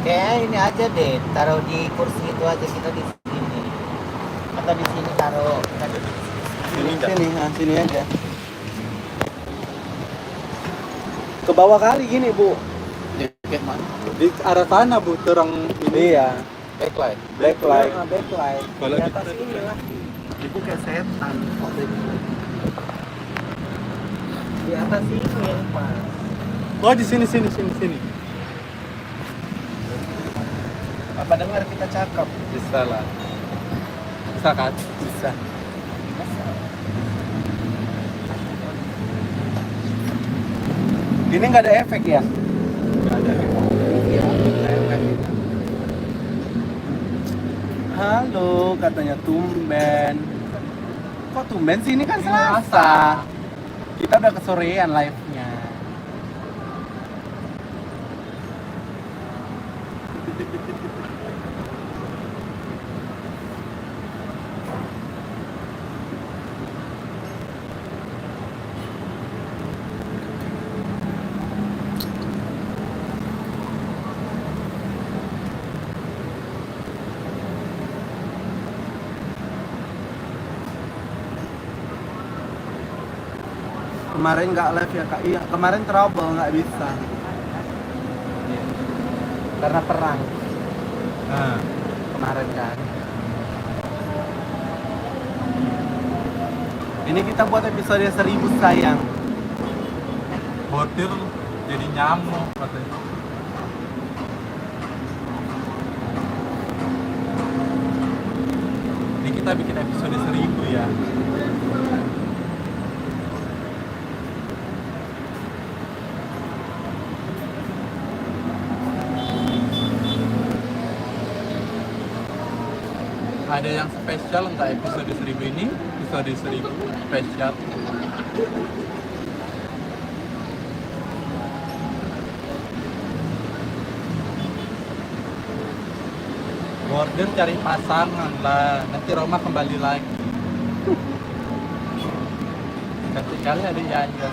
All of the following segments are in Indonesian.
Kayak ini aja deh, taruh di kursi itu aja, kita di sini. Atau di sini taruh, kita di Sini enggak? Sini aja. Ke bawah kali gini, Bu. Kayak mana? Di arah sana, Bu, terang ini. Iya. Backlight. Backlight. backlight. Kalau Di gitu atas tuh, ini lah. Ibu kayak setan. Di atas ini, Pak. Oh, di sini. Apa dengar kita cakep? bisa lah. Bisa kan? Bisa. Ini nggak ada efek ya? Nggak ada. Iya, efek. Halo, katanya tumben. Kok tumben sih? Ini kan Selasa. Kita udah kesorean live-nya. Kemarin nggak live ya, Kak? Iya, kemarin trouble nggak bisa. Karena perang Nah, kemarin kan. Ini kita buat episode 1000 sayang. bordir jadi nyamuk katanya. Ini kita bikin episode 1000 ya. Ada yang spesial untuk episode 1000 ini? Episode 1000 spesial. Border cari pasangan lah, nanti Roma kembali lagi. Cantik kali ada Yaya.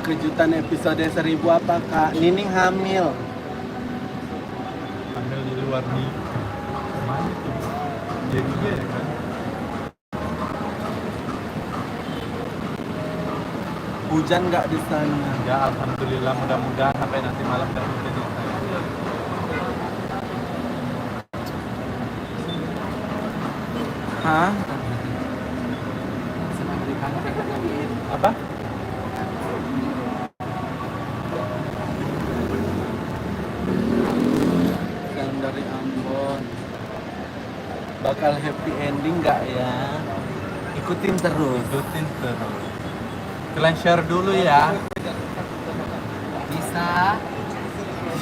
Kejutan episode 1000 apa, Kak? Nining hamil. Ambil di luar nih. Kemana tuh? Jadi dia ya kan? Hujan nggak di sana? Ya alhamdulillah, mudah-mudahan sampai nanti malam dan hujan ya sayang. Hah? Apa? Yang dari Ambon. Bakal happy ending nggak ya? Ikutin terus. Ikutin terus. Kalian share dulu ya. Bisa.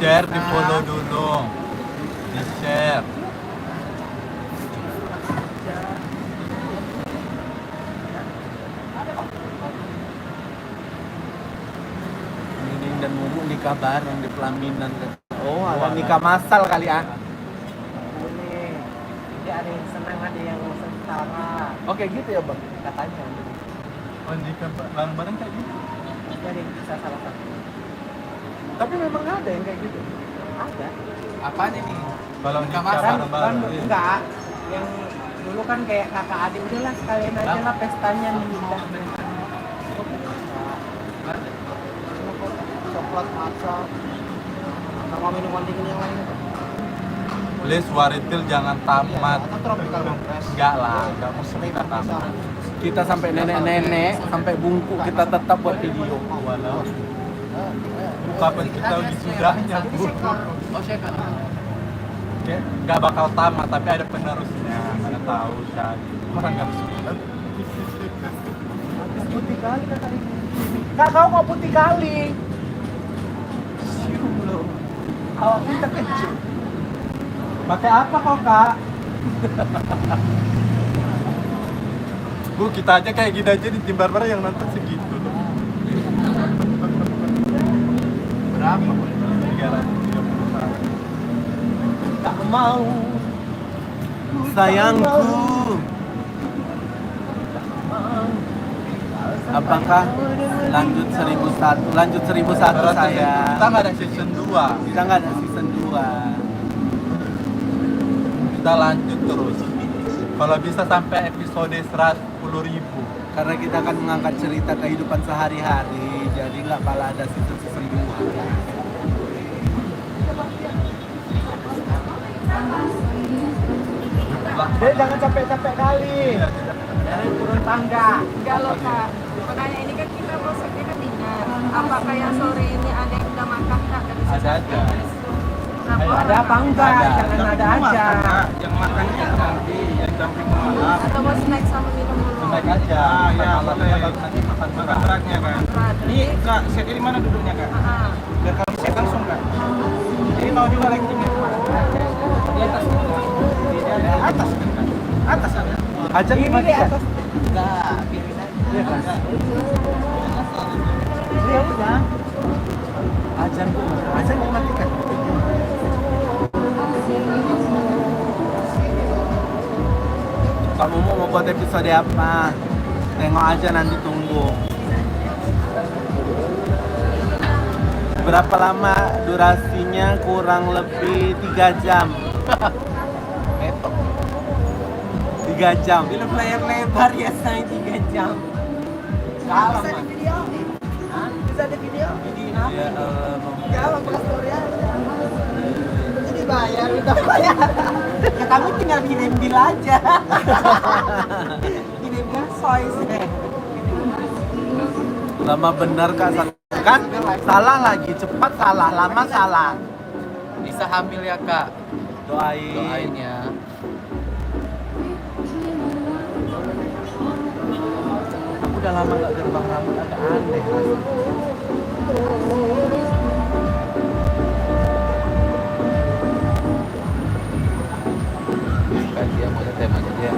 Share, di follow dulu. Di share. Nining dan Mumu nikah bareng di pelaminan. Oh, Wah, ada nikah massal kali ya? Boleh. Jadi ada yang senang, ada yang setara. Oke gitu ya, Bang. Katanya. Oh, jika bareng kayak gitu. Jadi bisa salah satu. Tapi memang ada yang kayak gitu. Ada. Apaan ini? Kalau Nikah nikah masal, Kan bareng-bareng. enggak. Yang dulu kan kayak kakak adik, udahlah sekalian aja lah pestanya pindah. Coklat matcha sama minuman dingin yang lain. Please Waritil jangan tamat. Atau tropical compress. Enggak lah, enggak mesti kita tamat. Kita sampai nenek-nenek, sampai bungkuk kita tetap buat video. Walau kapan kita wisudanya, Bu. Oh, saya kan. Kayak nggak bakal tamat, tapi ada penerusnya. Mana tahu kan. Orang nggak bisa. Putih kali kata ini. Kak, kau mau putih kali. Siu lo. Awak kita kecil. Pakai apa kau, Kak? Bu, kita aja kayak gini aja di timbar bareng yang nonton segitu loh. Berapa? 330. Tak mau. Sayangku. Tak mau. Apakah lanjut 1001? Lanjut 1001 saya. Kita nggak ada season 2. Kita nggak ada season 2. Kita lanjut terus. Kalau bisa sampai episode 110.000. Karena kita akan mengangkat cerita kehidupan sehari-hari. Jadi nggak bakal ada season 2. Jangan capek-capek kali. Jangan turun tangga. Enggak loh kak, makanya ini kan kita prosesnya kan dinner. Apakah yang sore ini ada yang udah makan kak? Ada aja. Ada apa enggak? Ada. Jangan ada aja. Yang makan itu nanti, yang jumping malam. Atau mau snack sama minum dulu? Baik aja. ya, Malam boleh. kalau nanti makan berat. beratnya kan. Berat. Ini kak, set ini mana duduknya kak? Ah, Biar kami set langsung kak. Ini mau juga lagi tinggi. Di atas. Di atas kan? Atas ada. Aja ini di atas. Enggak, biarin aja. Iya kan? Ya udah. Ajan dimatikan. Kamu mau buat episode apa? Tengok aja nanti tunggu. Berapa lama durasinya? Kurang lebih 3 jam. 3 jam. Film layar lebar ya saya 3 jam. Kalah Bisa mah. di video? Hah? Bisa di video? Videoin apa? Ya, Jawab plus story aja. Jadi bayar, udah bayar. Ya kamu tinggal kirim bill aja. Kirimnya soy sih. lama bener kak, kan salah lagi, cepat salah, lama salah. Bisa hamil ya kak? Doain. Doain ya. Aku udah lama gak gerbang rambut, agak aneh. Kan dia mau temanya dia.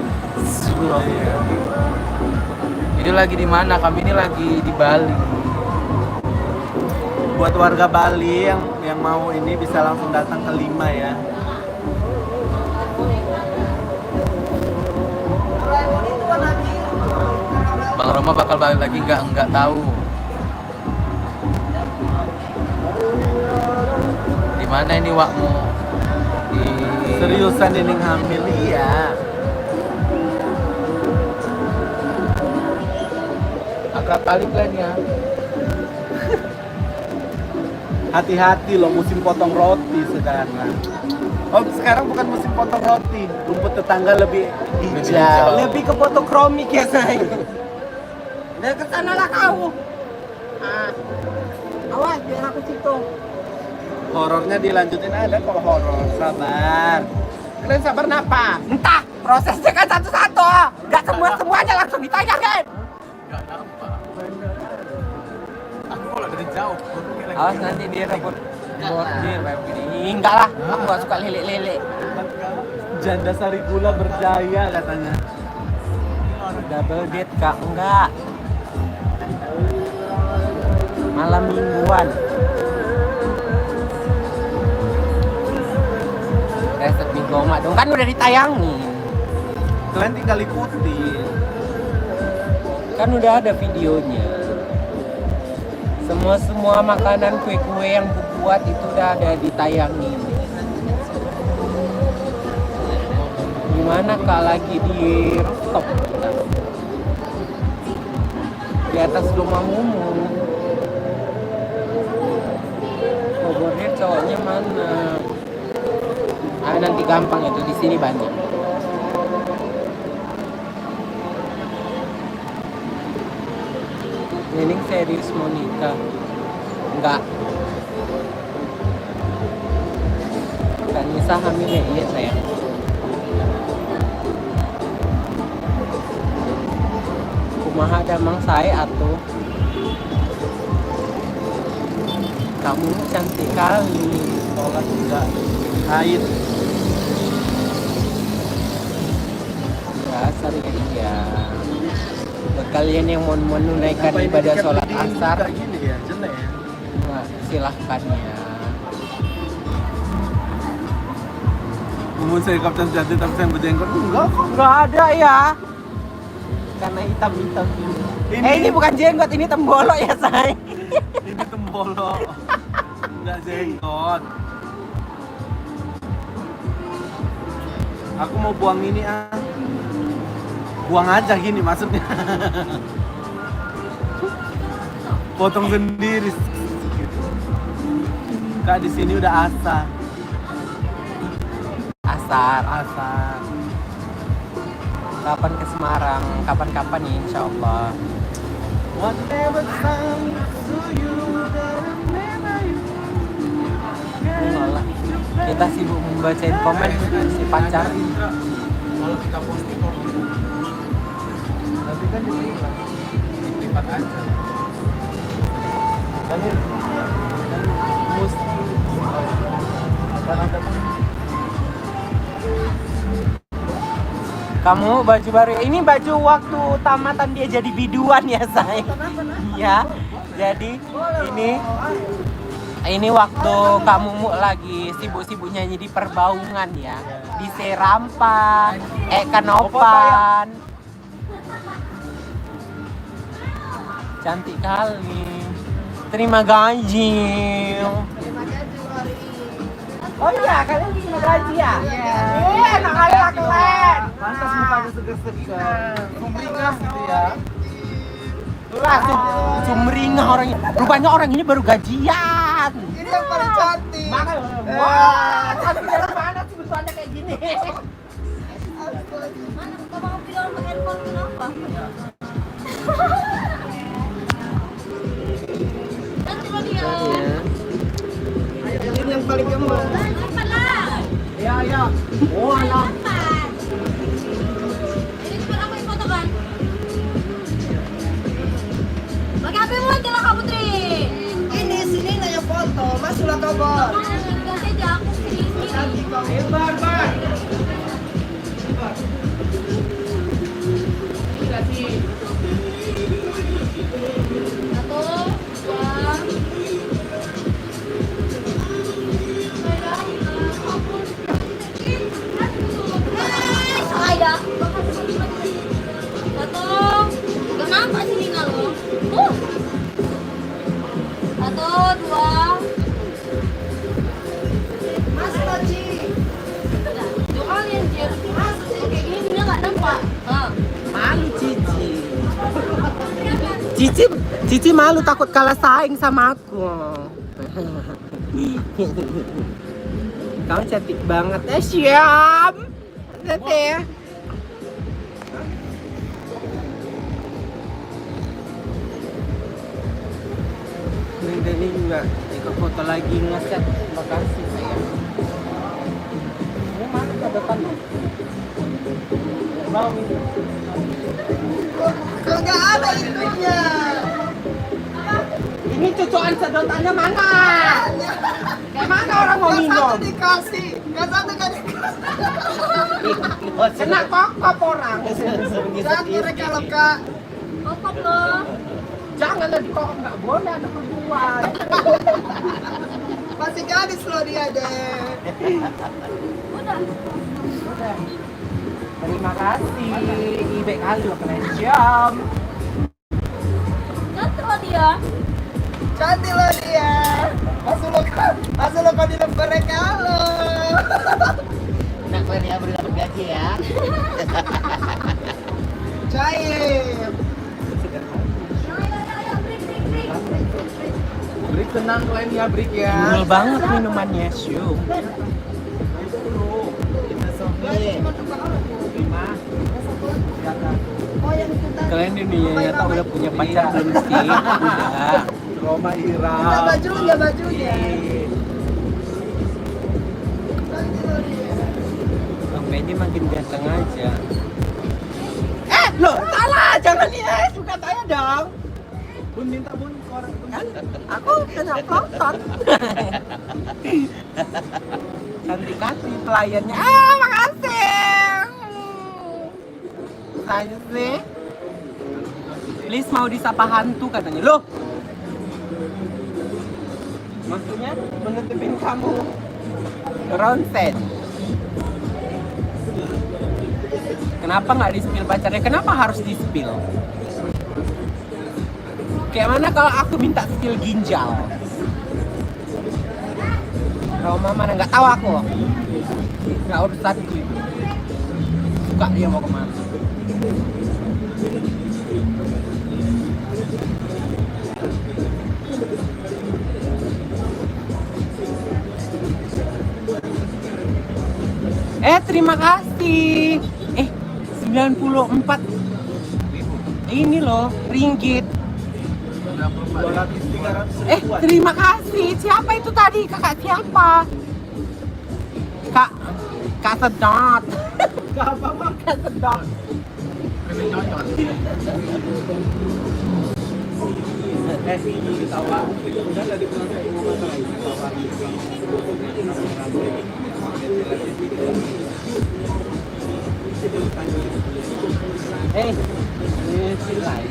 Ini lagi di mana? Kami ini lagi di Bali. Buat warga Bali yang mau ini bisa langsung datang ke 5 ya. Bang Roma bakal balik lagi nggak tahu. Di mana ini wakmu? Di Seriusan ini hamil iya. agak balik lah ya. Hati-hati loh, musim potong roti sekarang. Oh, sekarang bukan musim potong roti. Rumput tetangga lebih hijau. hijau. Lebih ke fotokromik ya saya. Udah kesana lah kau. Ah. Awas biar aku situ. Horornya dilanjutin, ada kok horor. Sabar. Kalian sabar napa? Entah, prosesnya kan satu-satu. Gak semuanya langsung ditanyakan. Nggak nampak. Aku kalau dari jauh. Awas nanti dia rebut bordir kayak begini. Enggak lah, aku gak suka lele-lele. Janda sari gula berjaya katanya. Double date kak, enggak. Malam mingguan. Reset Bigoma dong, kan udah ditayangin. Kalian tinggal ikutin. Kan udah ada videonya. Semua makanan kue-kue yang buat itu udah ada ditayangin. Gimana kak lagi di rooftop kita? Di atas rumah Mumu. Bogornya cowoknya mana? Ah nanti gampang itu, di sini banyak. Nening serius mau nikah? Enggak. Kak Nisa hamil ya? Iya sayang. Kumaha damang saya atuh. Kamu cantik kali. Sholat juga haid. Dasar ya. Buat kalian yang mau menunaikan ibadah sholat asar, Gini ya, jelek ya. nah, silahkan ya. Ngomong saya kapten jati tapi saya berjenggot. Enggak kok. Nggak ada ya. karena hitam-hitam ini. Ini- Ini bukan jenggot, ini tembolok ya, say. Ini tembolok. Enggak jenggot. Aku mau buang ini buang aja gini maksudnya. Potong sendiri. Kak di sini udah asar. Asar. Kapan ke Semarang? Kapan-kapan nih, insya Allah. Whatever sounds to you, remember you. Enggak. Kita sibuk membacain komen si pacar. Kalau kita posting tapi kan dilipat aja. Dan mesti Kamu baju baru ini baju waktu tamatan dia jadi biduan ya, say. Iya. Jadi ini waktu kamu lagi sibuk-sibuk nyanyi di Perbaungan ya. Di Serampa, Kanopan. Cantik kali. Terima gaji. Oh iya, kalian terima gaji ya? Iya, enak aja kalian. pantas mukanya seger-seger. Sumringah gitu ya. Lah, sumringah orangnya. Rupanya orang ini baru gajian. Ini yang paling cantik. Makanya, wah, cantik dari mana sih bentukannya kayak gini? Mana kau mau video pakai handphone kenapa? Cantik loh dia. Ini yang paling gemes. Apa lah? Iya. Oh, anak. Ini cuma aku yang foto kan? Pakai HP mu aja lah kamu Tri. Ini sini nanya foto, masuklah kabar. Ganti aja aku sini. Bar. Satu, dua. Saya. Satu. Kenapa sini lo? Satu, dua. Masuk lagi. Tuh kalian Jir. Kayak gini dia nggak nampak. Malu Cici malu takut kalah saing sama aku. Kamu cantik banget Syam. Teteh. Ini juga ikut foto lagi ngeset. Terima kasih sayang. Ini mana catatan? Mau ini. Kagak ada itunya. Ini cucuan sedotannya mana? Kayak mana orang mau minum? Satu dikasih, nggak satu nggak dikasih. Kena kokop orang. Satu rekalem kak. Kokop loh. Jangan ada di kokop, nggak boleh ada perempuan. Masih gadis loh dia deh. Udah. Terima kasih. Ibe kali loh kalian jam. Cantik loh dia. Cantik loh dia. Masuk lo kau di lembar rekalo. Nah kalian ya beri dapat gaji ya. Cair. Break tenang kalian ya, break ya. Mahal banget minumannya, Syum. Kalian di dunia nyata udah punya pacar belum sih? Udah. Roma Ira. Enggak bajunya. Bang Benny makin ganteng aja. Loh, salah, jangan ya, suka saya dong. Bun minta bun orang Kan, aku kena pelontot. Cantik kasih pelayannya. Makasih. Saya sih. Please mau disapa hantu katanya. Loh. Maksudnya menutupin kamu ronsen. Kenapa nggak di-spill pacarnya? Kenapa harus di-spill? Kayak mana kalau aku minta spill ginjal? Roma mana nggak tahu aku. Nggak urusanku itu. Suka dia mau kemana? Terima kasih. 94 ini loh, ringgit. Terima kasih. Siapa itu tadi? Kakak siapa? Kak Sedot. Kak apa? Kak Sedot. Ini silai.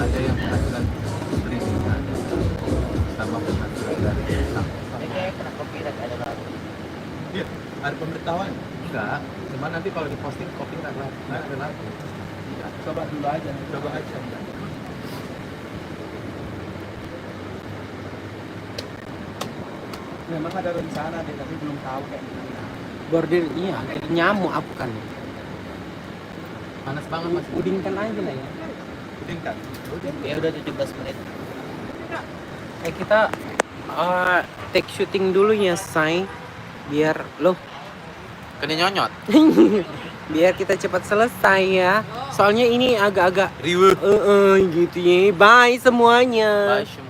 Ada yang penghasilan perizinan sama penghasilan dari desa. Iya, ada pemberitahuan. Enggak, cuma nanti kalau diposting kopi nggak relatif. Coba dulu aja. Coba aja. Memang ada rencana deh, tapi belum tahu kayak gimana. Bordir iya, nyamuk apa kan? Panas banget mas. Udingkan aja lah ya. Tingkat. Ya udah 17 menit. Kita take shooting dulu ya, say. Biar loh. Kena nyonyot. Biar kita cepat selesai ya. Soalnya ini agak-agak Riwe. gitu ya. Bye semuanya. Bye semua.